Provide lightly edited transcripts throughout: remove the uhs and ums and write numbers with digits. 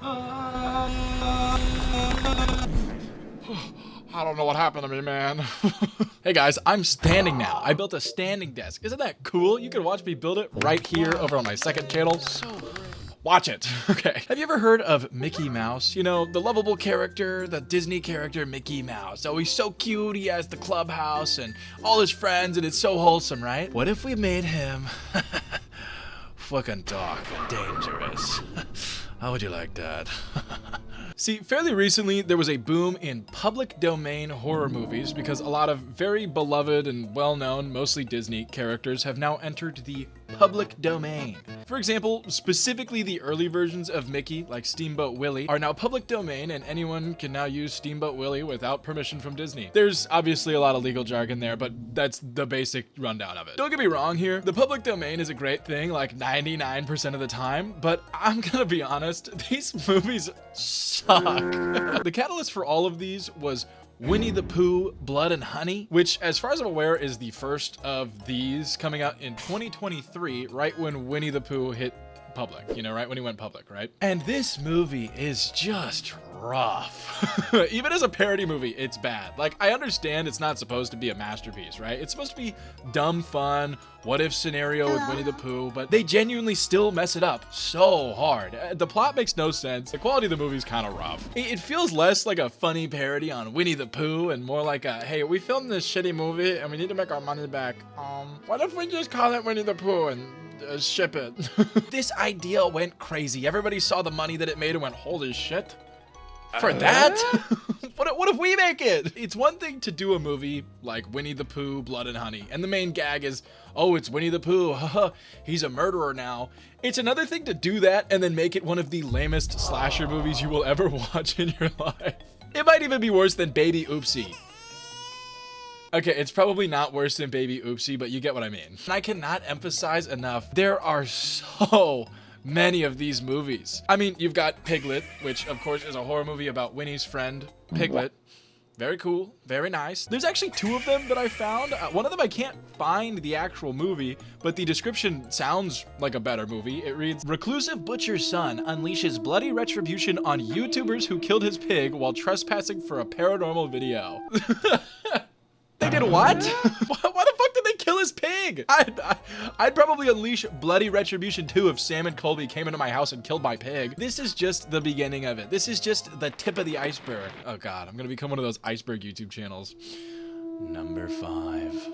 I don't know what happened to me, man. Hey guys, I'm standing now. I built a standing desk. Isn't that cool? You can watch me build it right here over on my second channel. Watch it. Okay. Have you ever heard of Mickey Mouse? You know, the lovable character, the Disney character Mickey Mouse. Oh, he's so cute. He has the clubhouse and all his friends, and it's so wholesome, right? What if we made him fucking dark and dangerous? How would you like that? See, fairly recently, there was a boom in public domain horror movies because a lot of very beloved and well-known, mostly Disney, characters have now entered the public domain. For example, specifically the early versions of Mickey, like Steamboat Willie, are now public domain and anyone can now use Steamboat Willie without permission from Disney. There's obviously a lot of legal jargon there, but that's the basic rundown of it. Don't get me wrong here, the public domain is a great thing like 99% of the time, but I'm gonna be honest, these movies suck. The catalyst for all of these was Winnie the Pooh, Blood and Honey, which, as far as I'm aware, is the first of these coming out in 2023, right when Winnie the Pooh hit public, you know, right when he went public, right? And this movie is just rough. Even as a parody movie, it's bad. Like, I understand it's not supposed to be a masterpiece, right? It's supposed to be dumb fun, what if scenario with Winnie the Pooh, but they genuinely still mess it up so hard. The plot makes no sense. The quality of the movie is kind of rough. It feels less like a funny parody on Winnie the Pooh and more like a, hey, we filmed this shitty movie and we need to make our money back. What if we just call it Winnie the Pooh and ship it? This idea went crazy. Everybody saw the money that it made and went, holy shit. For that? What if we make it? It's one thing to do a movie like Winnie the Pooh, Blood and Honey, and the main gag is, oh, it's Winnie the Pooh, haha, he's a murderer now. It's another thing to do that and then make it one of the lamest slasher movies you will ever watch in your life. It might even be worse than Baby Oopsie. Okay, it's probably not worse than Baby Oopsie, but you get what I mean. And I cannot emphasize enough, there are so many of these movies. I mean, you've got Piglet, which of course is a horror movie about Winnie's friend, Piglet. Very cool, very nice. There's actually two of them that I found. One of them I can't find the actual movie, but the description sounds like a better movie. It reads, reclusive butcher's son unleashes bloody retribution on YouTubers who killed his pig while trespassing for a paranormal video. They did what? Why the fuck did they kill his pig? I'd probably unleash bloody retribution too if Sam and Colby came into my house and killed my pig. This is just the beginning of it. This is just the tip of the iceberg. Oh God, I'm gonna become one of those iceberg YouTube channels. Number 5.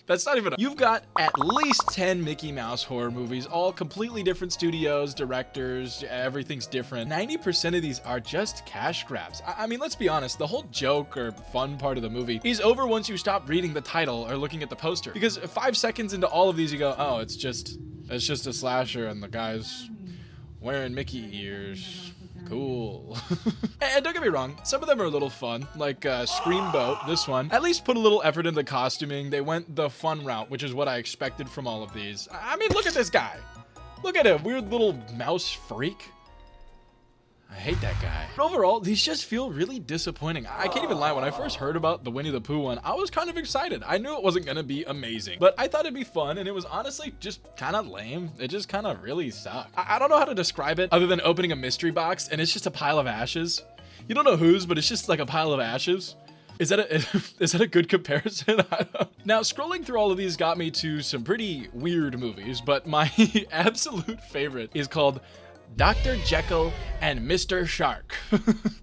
That's not even you've got at least 10 Mickey Mouse horror movies, all completely different studios, directors, everything's different. 90% of these are just cash grabs. I mean, let's be honest, the whole joke or fun part of the movie is over once you stop reading the title or looking at the poster. Because 5 seconds into all of these, you go, oh, it's just a slasher and the guy's wearing Mickey ears. Cool. And don't get me wrong, some of them are a little fun, like Screamboat, this one. At least put a little effort into the costuming. They went the fun route, which is what I expected from all of these. I mean, look at this guy. Look at him, weird little mouse freak. I hate that guy. But overall, these just feel really disappointing. I can't even lie, when I first heard about the Winnie the Pooh one, I was kind of excited. I knew it wasn't gonna be amazing, but I thought it'd be fun, and it was honestly just kind of lame. It just kind of really sucked. I don't know how to describe it other than opening a mystery box, and it's just a pile of ashes. You don't know whose, but it's just like a pile of ashes. Is that a good comparison? Now, scrolling through all of these got me to some pretty weird movies, but my absolute favorite is called Dr. Jekyll and Mr. Shark.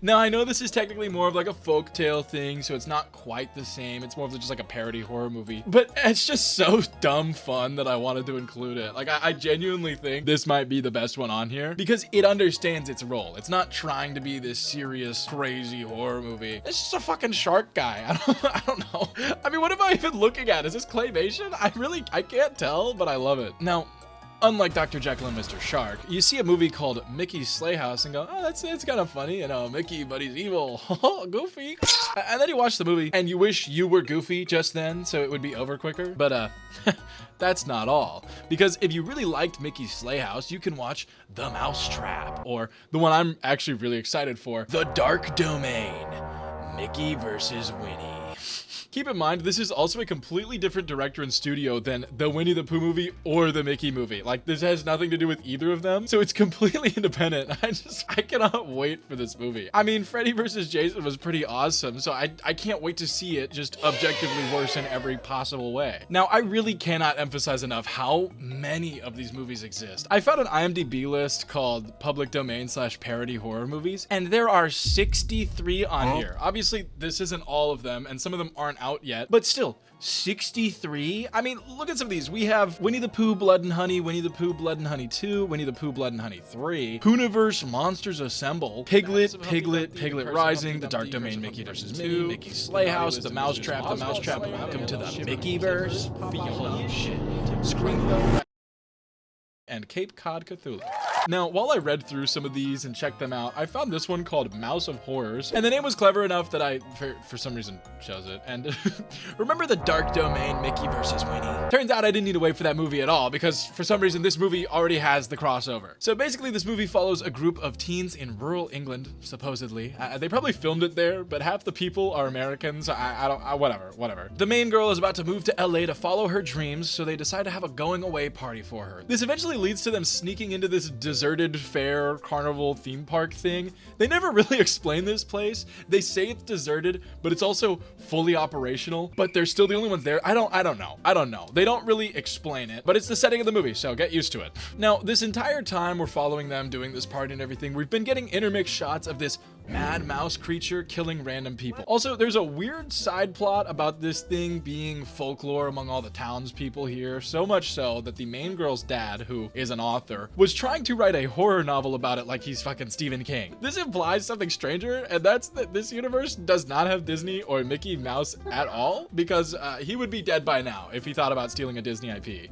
Now, I know this is technically more of like a folktale thing, so it's not quite the same. It's more of just like a parody horror movie, but it's just so dumb fun that I wanted to include it. Like, I genuinely think this might be the best one on here because it understands its role. It's not trying to be this serious, crazy horror movie. It's just a fucking shark guy. I don't know. I mean, what am I even looking at? Is this claymation? I can't tell, but I love it. Now, unlike Dr. Jekyll and Mr. Shark, you see a movie called Mickey's Sleigh House and go, oh, that's kind of funny, you know, Mickey, but he's evil, Goofy. And then you watch the movie and you wish you were Goofy just then so it would be over quicker. But that's not all. Because if you really liked Mickey's Sleigh House, you can watch The Mousetrap, or the one I'm actually really excited for, The Dark Domain, Mickey versus Winnie. Keep in mind, this is also a completely different director and studio than the Winnie the Pooh movie or the Mickey movie. Like, this has nothing to do with either of them, so it's completely independent. I cannot wait for this movie. I mean, Freddy vs. Jason was pretty awesome, so I can't wait to see it just objectively worse in every possible way. Now, I really cannot emphasize enough how many of these movies exist. I found an IMDb list called Public Domain / Parody Horror Movies, and there are 63 on here. Obviously, this isn't all of them, and some of them aren't out yet, but still, 63? I mean, look at some of these. We have Winnie the Pooh, Blood and Honey, Winnie the Pooh, Blood and Honey 2, Winnie the Pooh, Blood and Honey 3, Pooniverse, Monsters Assemble, Piglet, Piglet Rising, The Dark Domain, Mickey vs. Minnie, Mickey's Slay House, The Mousetrap, Welcome to the Mickeyverse, Holy Shit, Scream, and Cape Cod Cthulhu. Now, while I read through some of these and checked them out, I found this one called Mouse of Horrors, and the name was clever enough that I, for some reason, chose it. And remember the Dark Domain, Mickey vs. Winnie? Turns out I didn't need to wait for that movie at all, because for some reason this movie already has the crossover. So basically, this movie follows a group of teens in rural England, supposedly. They probably filmed it there, but half the people are Americans. Whatever. The main girl is about to move to LA to follow her dreams, so they decide to have a going away party for her. This eventually leads to them sneaking into this deserted fair carnival theme park thing. They never really explain this place. They say it's deserted, but it's also fully operational, but they're still the only ones there. I don't know. They don't really explain it, but it's the setting of the movie, so get used to it. Now, this entire time we're following them doing this party and everything, we've been getting intermixed shots of this mad mouse creature killing random people. Also, there's a weird side plot about this thing being folklore among all the townspeople here, so much so that the main girl's dad, who is an author, was trying to write a horror novel about it like he's fucking Stephen King. This implies something stranger, and that's that this universe does not have Disney or Mickey Mouse at all, because he would be dead by now if he thought about stealing a Disney IP.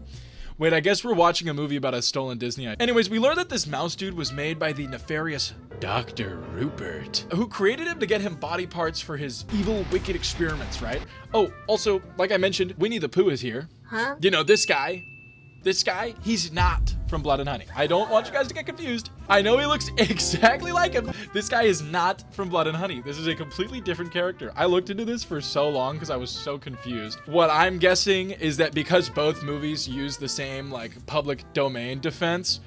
Wait, I guess we're watching a movie about a stolen Disney IP. Anyways, we learned that this mouse dude was made by the nefarious Dr. Rupert, who created him to get him body parts for his evil, wicked experiments, right? Oh, also, like I mentioned, Winnie the Pooh is here. Huh? You know, this guy, he's not from Blood and Honey. I don't want you guys to get confused. I know he looks exactly like him. This guy is not from Blood and Honey. This is a completely different character. I looked into this for so long because I was so confused. What I'm guessing is that because both movies use the same like public domain defense,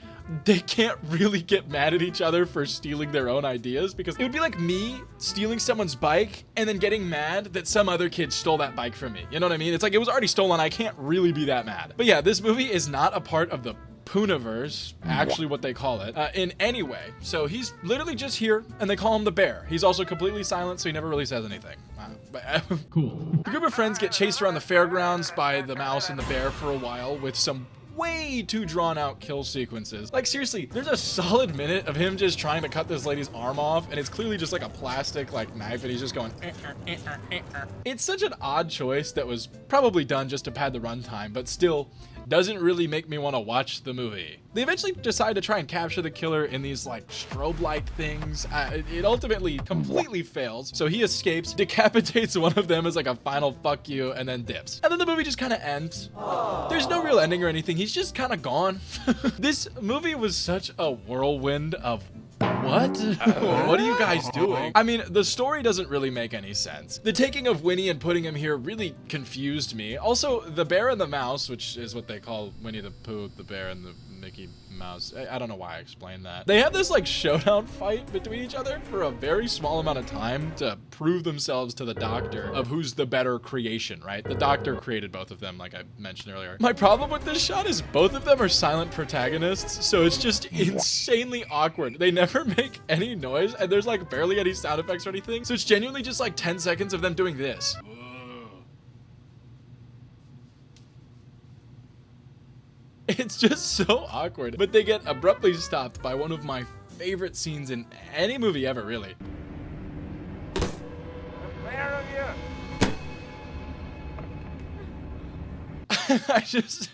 they can't really get mad at each other for stealing their own ideas, because it would be like me stealing someone's bike and then getting mad that some other kid stole that bike from me. You know what I mean? It's like it was already stolen. I can't really be that mad. But yeah, this movie is not a part of the Pooniverse, actually what they call it, in any way. So he's literally just here, and they call him the bear. He's also completely silent, so he never really says anything. Cool. The group of friends get chased around the fairgrounds by the mouse and the bear for a while with some way too drawn out kill sequences. Like seriously, there's a solid minute of him just trying to cut this lady's arm off, and it's clearly just like a plastic like knife, and he's just going It's such an odd choice that was probably done just to pad the runtime, but still doesn't really make me want to watch the movie. They eventually decide to try and capture the killer in these like strobe light things. It ultimately completely fails, so he escapes, decapitates one of them as like a final fuck you, and then dips. And then the movie just kind of ends. There's no real ending or anything. He's just kind of gone. This movie was such a whirlwind of what? What are you guys doing? I mean, the story doesn't really make any sense. The taking of Winnie and putting him here really confused me. Also, the bear and the mouse, which is what they call Winnie the Pooh, the bear and the Mickey Mouse. I don't know why I explained that. They have this like showdown fight between each other for a very small amount of time to prove themselves to the doctor of who's the better creation, right? The doctor created both of them, like I mentioned earlier. My problem with this shot is both of them are silent protagonists, so it's just insanely awkward. They never make any noise, and there's like barely any sound effects or anything, so it's genuinely just like 10 seconds of them doing this. It's just so awkward, but they get abruptly stopped by one of my favorite scenes in any movie ever, really. I just...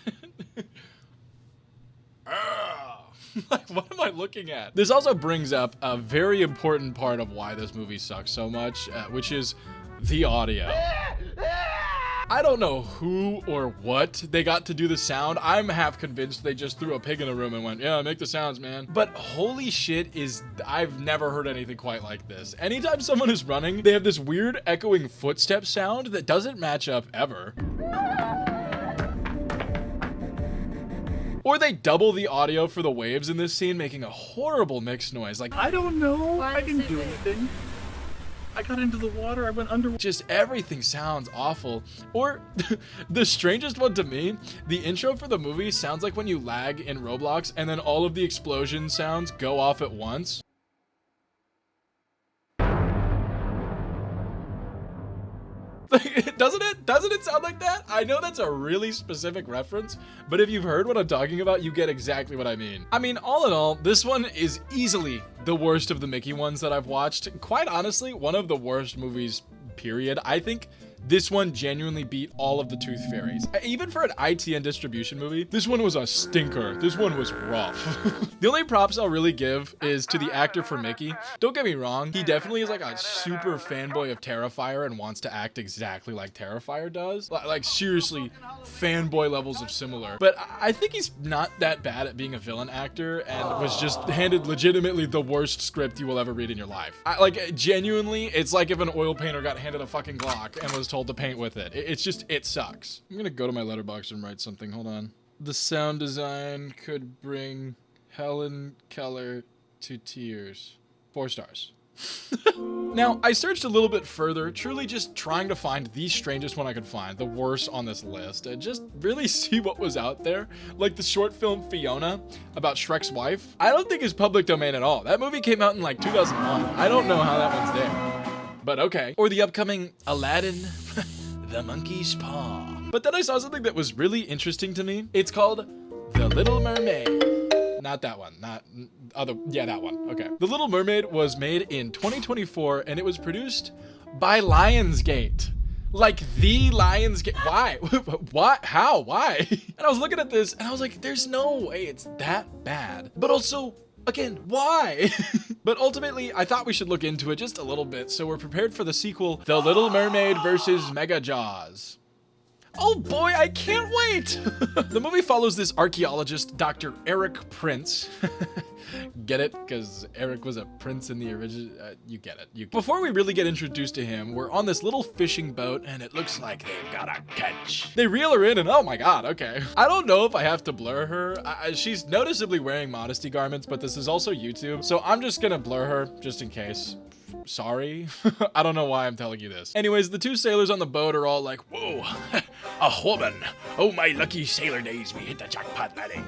Like, what am I looking at? This also brings up a very important part of why this movie sucks so much, which is the audio. I don't know who or what they got to do the sound. I'm half convinced they just threw a pig in a room and went, yeah, make the sounds, man. But holy shit, I've never heard anything quite like this. Anytime someone is running, they have this weird echoing footstep sound that doesn't match up ever. Or they double the audio for the waves in this scene, making a horrible mixed noise. Like, I don't know. I didn't do anything. I got into the water. I went under. Just everything sounds awful. Or the strangest one to me, the intro for the movie sounds like when you lag in Roblox and then all of the explosion sounds go off at once. Doesn't it sound like that? I know that's a really specific reference, but if you've heard what I'm talking about, you get exactly what I mean. I mean, all in all, this one is easily the worst of the Mickey ones that I've watched. Quite honestly, one of the worst movies, period. I think this one genuinely beat all of the Tooth Fairies. Even for an ITN distribution movie, this one was a stinker. This one was rough. The only props I'll really give is to the actor for Mickey. Don't get me wrong, he definitely is like a super fanboy of Terrifier and wants to act exactly like Terrifier does. Like seriously, fanboy levels of similar. But I think he's not that bad at being a villain actor and was just handed legitimately the worst script you will ever read in your life. Like genuinely, it's like if an oil painter got handed a fucking Glock and was told to paint with it. It's just, it sucks. I'm gonna go to my letterbox and write something. Hold on. The sound design could bring Helen Keller to tears. 4 stars. Now, I searched a little bit further, truly just trying to find the strangest one I could find, the worst on this list, and just really see what was out there. Like the short film Fiona about Shrek's wife. I don't think it's public domain at all. That movie came out in like 2001. I don't know how that one's there. But okay. Or the upcoming Aladdin, The Monkey's Paw. But then I saw something that was really interesting to me. It's called The Little Mermaid. Not that one, yeah, that one, okay. The Little Mermaid was made in 2024 and it was produced by Lionsgate. Like the Lionsgate, why? What, how, why? And I was looking at this and I was like, there's no way it's that bad. But also, again, why? But ultimately, I thought we should look into it just a little bit, so we're prepared for the sequel, The Little Mermaid versus Mega Jaws. Oh boy, I can't wait! The movie follows this archaeologist, Dr. Eric Prince. Get it? Because Eric was a prince in the original. You get it. Before we really get introduced to him, we're on this little fishing boat, and it looks like they've got a catch. They reel her in, and oh my god, okay. I don't know if I have to blur her. She's noticeably wearing modesty garments, but this is also YouTube, so I'm just gonna blur her just in case. Sorry. I don't know why I'm telling you this. Anyways, the 2 sailors on the boat are all like, whoa, a woman. Oh, my lucky sailor days, we hit the jackpot, laddie.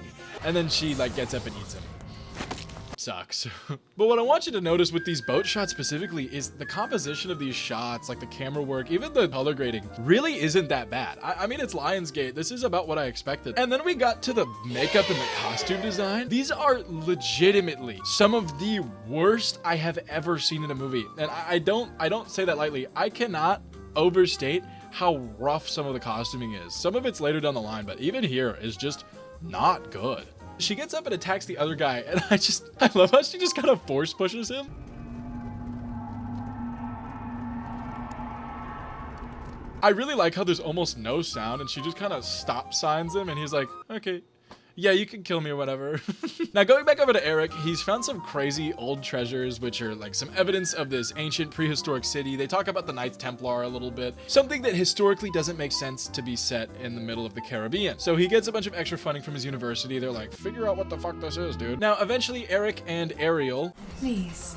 And then she like gets up and eats him. Sucks. But what I want you to notice with these boat shots specifically is the composition of these shots, like the camera work, even the color grading, really isn't that bad. I mean, it's Lionsgate. This is about what I expected. And then we got to the makeup and the costume design. These are legitimately some of the worst I have ever seen in a movie. And I don't say that lightly. I cannot overstate how rough some of the costuming is. Some of it's later down the line, but even here is just not good. She gets up and attacks the other guy, and I love how she just kind of force pushes him. I really like how there's almost no sound, and she just kind of stop signs him, and he's like, okay, yeah, you can kill me or whatever. Now, going back over to Eric, he's found some crazy old treasures, which are like some evidence of this ancient prehistoric city. They talk about the Knights Templar a little bit, something that historically doesn't make sense to be set in the middle of the Caribbean. So he gets a bunch of extra funding from his university. They're like, figure out what the fuck this is, dude. Now, eventually, Eric and Ariel... Please.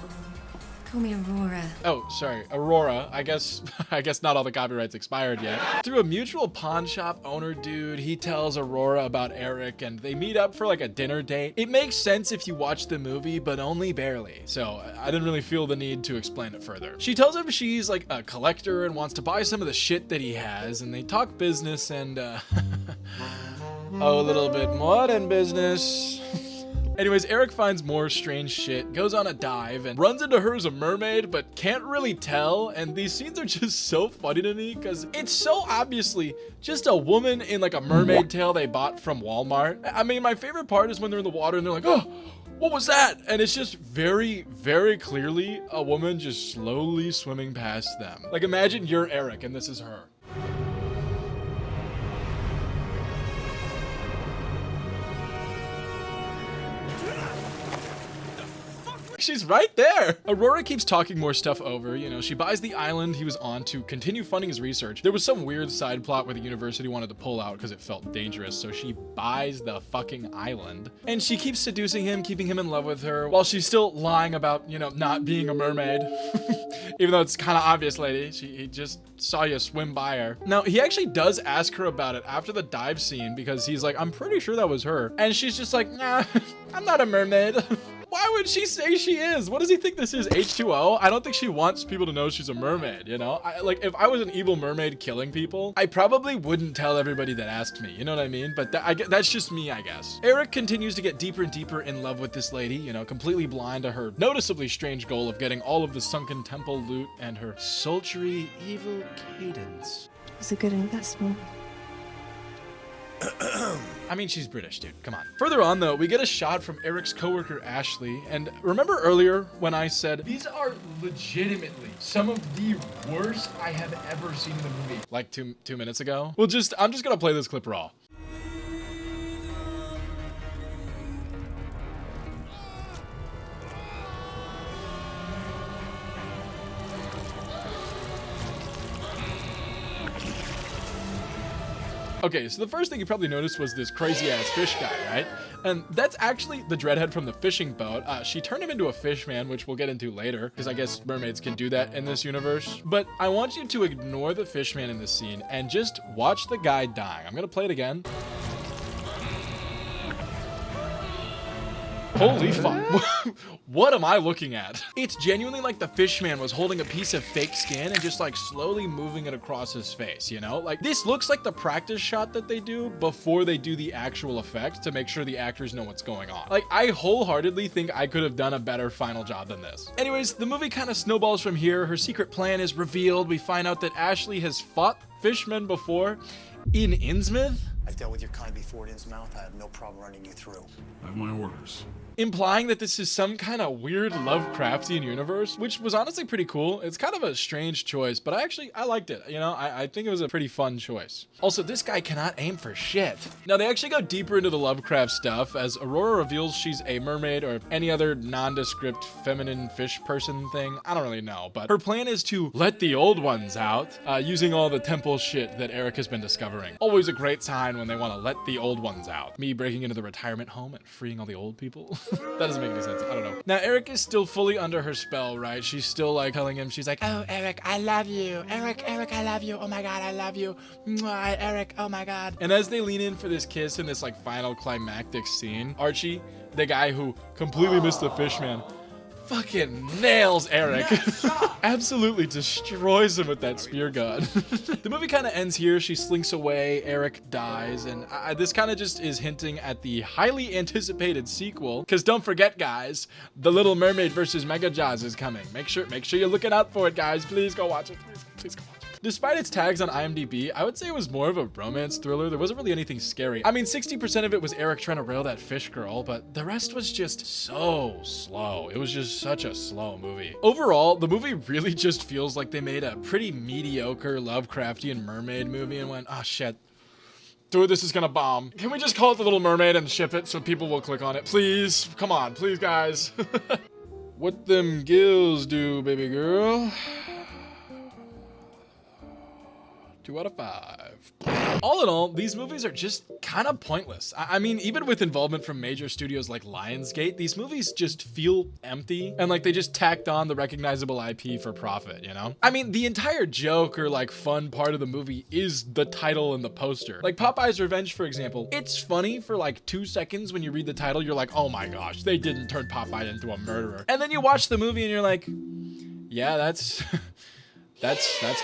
Call me Aurora. Oh, sorry, Aurora. I guess not all the copyrights expired yet. Through a mutual pawn shop owner dude, he tells Aurora about Eric and they meet up for like a dinner date. It makes sense if you watch the movie, but only barely. So I didn't really feel the need to explain it further. She tells him she's like a collector and wants to buy some of the shit that he has, and they talk business and oh, a little bit more than business. Anyways, Eric finds more strange shit, goes on a dive, and runs into her as a mermaid, but can't really tell. And these scenes are just so funny to me because it's so obviously just a woman in like a mermaid tail they bought from Walmart. I mean, my favorite part is when they're in the water and they're like, oh, what was that? And it's just very, very clearly a woman just slowly swimming past them. Like imagine you're Eric and this is her. She's right there. Aurora keeps talking more stuff over. You know, she buys the island he was on to continue funding his research. There was some weird side plot where the university wanted to pull out because it felt dangerous, so she buys the fucking island. And she keeps seducing him, keeping him in love with her, while she's still lying about, you know, not being a mermaid. Even though it's kind of obvious, lady. He just saw you swim by her. Now, he actually does ask her about it after the dive scene because he's like, I'm pretty sure that was her. And she's just like, nah, I'm not a mermaid. Why would she say she is? What does he think this is, H2O? I don't think she wants people to know she's a mermaid, you know? Like, if I was an evil mermaid killing people, I probably wouldn't tell everybody that asked me, you know what I mean? But that's just me, I guess. Eric continues to get deeper and deeper in love with this lady, you know, completely blind to her noticeably strange goal of getting all of the sunken temple loot and her sultry, evil cadence. It's a good investment. I mean, she's British, dude. Come on. Further on, though, we get a shot from Eric's coworker, Ashley. And remember earlier when I said, these are legitimately some of the worst I have ever seen in the movie? Like two minutes ago? Well, I'm just gonna play this clip raw. Okay, so the first thing you probably noticed was this crazy-ass fish guy, right? And that's actually the dreadhead from the fishing boat. She turned him into a fish man, which we'll get into later, because I guess mermaids can do that in this universe. But I want you to ignore the fish man in this scene and just watch the guy dying. I'm gonna play it again. Holy fuck. What am I looking at? It's genuinely like the fishman was holding a piece of fake skin and just like slowly moving it across his face, you know? Like this looks like the practice shot that they do before they do the actual effect to make sure the actors know what's going on. Like I wholeheartedly think I could have done a better final job than this. Anyways, the movie kind of snowballs from here. Her secret plan is revealed. We find out that Ashley has fought fishmen before in Innsmouth. I've dealt with your kind before at Innsmouth. I have no problem running you through. I have my orders. Implying that this is some kind of weird Lovecraftian universe, which was honestly pretty cool. It's kind of a strange choice, but I liked it. You know, I think it was a pretty fun choice. Also, this guy cannot aim for shit. Now, they actually go deeper into the Lovecraft stuff as Aurora reveals she's a mermaid or any other nondescript feminine fish person thing. I don't really know, but her plan is to let the old ones out using all the temple shit that Eric has been discovering. Always a great sign when they want to let the old ones out. Me breaking into the retirement home and freeing all the old people. That doesn't make any sense. I don't know. Now, Eric is still fully under her spell, right? She's still like telling him, she's like, oh, Eric, I love you. Eric, I love you. Oh my God, I love you. Mwah, Eric, oh my God. And as they lean in for this kiss in this like final climactic scene, Archie, the guy who completely missed the fishman, fucking nails Eric. Absolutely destroys him with that spear gun. The movie kind of ends here. She slinks away, Eric dies, and this kind of just is hinting at the highly anticipated sequel. Because don't forget, guys, The Little Mermaid versus Mega Jaws is coming. Make sure you're looking out for it, guys. Please go watch it. Please go watch it. Despite its tags on IMDb, I would say it was more of a romance thriller. There wasn't really anything scary. I mean, 60% of it was Eric trying to rail that fish girl, but the rest was just so slow. It was just such a slow movie. Overall, the movie really just feels like they made a pretty mediocre Lovecraftian mermaid movie and went, oh shit, dude, this is gonna bomb. Can we just call it The Little Mermaid and ship it so people will click on it? Please, come on, please guys. What them gills do, baby girl? 2 out of 5. All in all, these movies are just kind of pointless. I mean, even with involvement from major studios like Lionsgate, these movies just feel empty and like they just tacked on the recognizable IP for profit, you know? I mean, the entire joke or like fun part of the movie is the title and the poster. Like Popeye's Revenge, for example, it's funny for like 2 seconds when you read the title, you're like, oh my gosh, they didn't turn Popeye into a murderer. And then you watch the movie and you're like, yeah, that's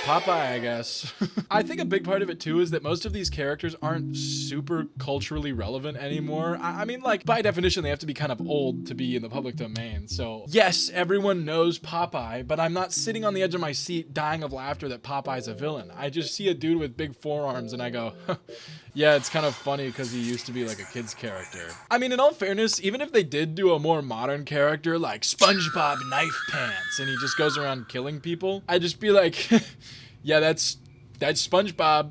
Popeye, I guess. I think a big part of it too is that most of these characters aren't super culturally relevant anymore. I mean, like, by definition, they have to be kind of old to be in the public domain. So yes, everyone knows Popeye, but I'm not sitting on the edge of my seat dying of laughter that Popeye's a villain. I just see a dude with big forearms and I go, yeah, it's kind of funny because he used to be like a kid's character. I mean, in all fairness, even if they did do a more modern character like SpongeBob Knife Pants and he just goes around killing people, I'd just be like, yeah, that's SpongeBob.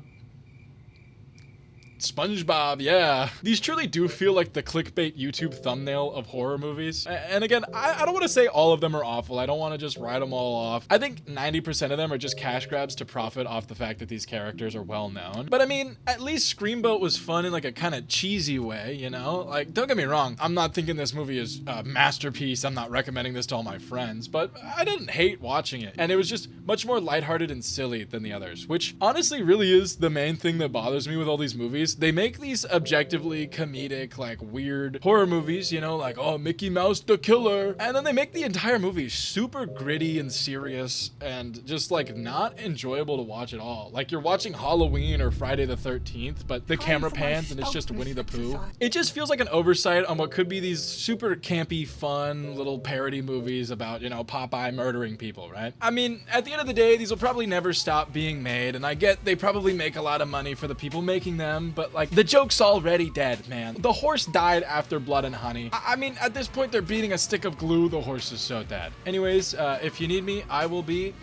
SpongeBob, yeah. These truly do feel like the clickbait YouTube thumbnail of horror movies. And again, I don't want to say all of them are awful. I don't want to just write them all off. I think 90% of them are just cash grabs to profit off the fact that these characters are well known. But I mean, at least Screamboat was fun in like a kind of cheesy way, you know? Like, don't get me wrong, I'm not thinking this movie is a masterpiece. I'm not recommending this to all my friends, but I didn't hate watching it. And it was just much more lighthearted and silly than the others, which honestly really is the main thing that bothers me with all these movies. They make these objectively comedic, like weird horror movies, you know, like, oh, Mickey Mouse the killer. And then they make the entire movie super gritty and serious and just like not enjoyable to watch at all. Like you're watching Halloween or Friday the 13th, but the camera pans and it's just Winnie the Pooh. It just feels like an oversight on what could be these super campy, fun little parody movies about, you know, Popeye murdering people, right? I mean, at the end of the day, these will probably never stop being made, and I get they probably make a lot of money for the people making them, but like the joke's already dead, man. The horse died after Blood and Honey. I mean, at this point, they're beating a stick of glue. The horse is so dead. Anyways, if you need me, I will be